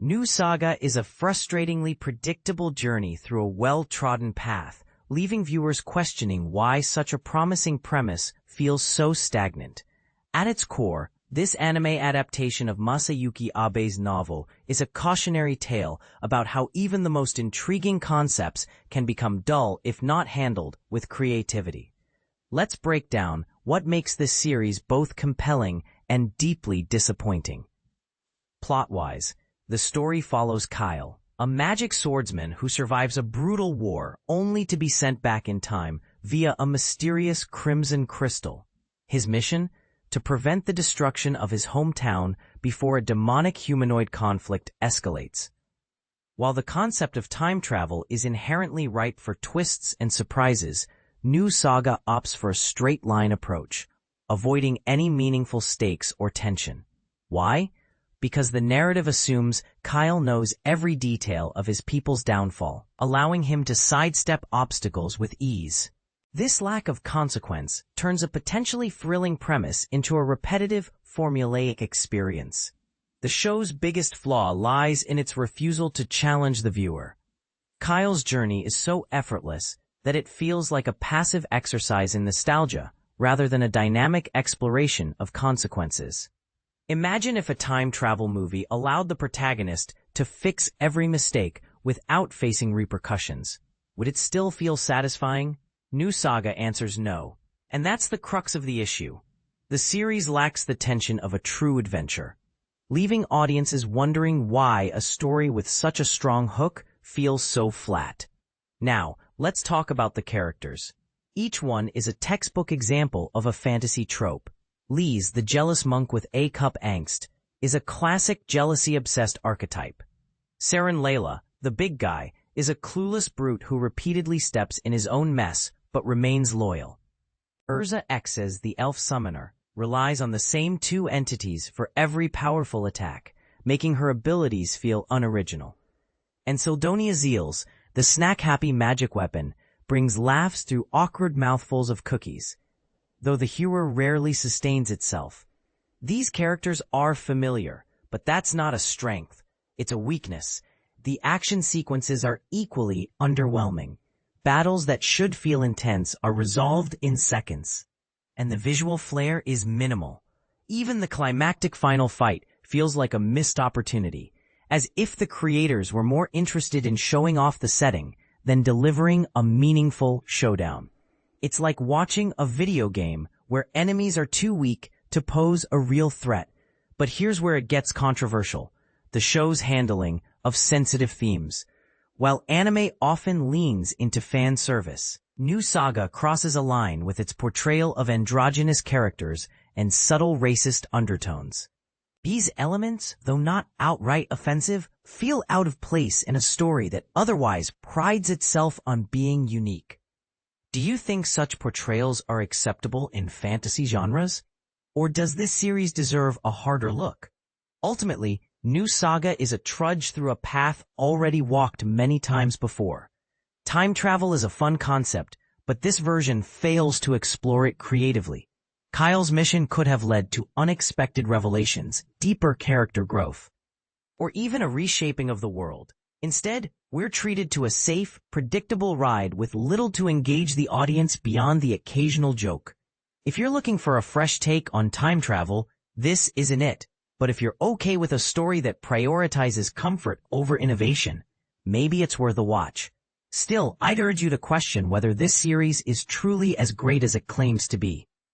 New Saga is a frustratingly predictable journey through a well-trodden path, leaving viewers questioning why such a promising premise feels so stagnant. At its core, this anime adaptation of Masayuki Abe's novel is a cautionary tale about how even the most intriguing concepts can become dull if not handled with creativity. Let's break down what makes this series both compelling and deeply disappointing. Plot-wise, the story follows Kyle, a magic swordsman who survives a brutal war only to be sent back in time via a mysterious crimson crystal. His mission? To prevent the destruction of his hometown before a demonic humanoid conflict escalates. While the concept of time travel is inherently ripe for twists and surprises, New Saga opts for a straight-line approach, avoiding any meaningful stakes or tension. Why? Because the narrative assumes Kyle knows every detail of his people's downfall, allowing him to sidestep obstacles with ease. This lack of consequence turns a potentially thrilling premise into a repetitive, formulaic experience. The show's biggest flaw lies in its refusal to challenge the viewer. Kyle's journey is so effortless that it feels like a passive exercise in nostalgia rather than a dynamic exploration of consequences. Imagine if a time travel movie allowed the protagonist to fix every mistake without facing repercussions. Would it still feel satisfying? New Saga answers no, and that's the crux of the issue. The series lacks the tension of a true adventure, leaving audiences wondering why a story with such a strong hook feels so flat. Now, let's talk about the characters. Each one is a textbook example of a fantasy trope. Lise, the jealous monk with A-cup angst, is a classic jealousy-obsessed archetype. Saren Layla, the big guy, is a clueless brute who repeatedly steps in his own mess but remains loyal. Urza X's, the elf summoner, relies on the same two entities for every powerful attack, making her abilities feel unoriginal. And Sildonia Zeals, the snack-happy magic weapon, brings laughs through awkward mouthfuls of cookies, though the humor rarely sustains itself. These characters are familiar, but that's not a strength. It's a weakness. The action sequences are equally underwhelming. Battles that should feel intense are resolved in seconds, and the visual flair is minimal. Even the climactic final fight feels like a missed opportunity, as if the creators were more interested in showing off the setting than delivering a meaningful showdown. It's like watching a video game where enemies are too weak to pose a real threat. But here's where it gets controversial: the show's handling of sensitive themes. While anime often leans into fan service, New Saga crosses a line with its portrayal of androgynous characters and subtle racist undertones. These elements, though not outright offensive, feel out of place in a story that otherwise prides itself on being unique. Do you think such portrayals are acceptable in fantasy genres? Or does this series deserve a harder look? Ultimately, New Saga is a trudge through a path already walked many times before. Time travel is a fun concept, but this version fails to explore it creatively. Kyle's mission could have led to unexpected revelations, deeper character growth, or even a reshaping of the world. Instead, we're treated to a safe, predictable ride with little to engage the audience beyond the occasional joke. If you're looking for a fresh take on time travel, this isn't it. But if you're okay with a story that prioritizes comfort over innovation, maybe it's worth a watch. Still, I'd urge you to question whether this series is truly as great as it claims to be.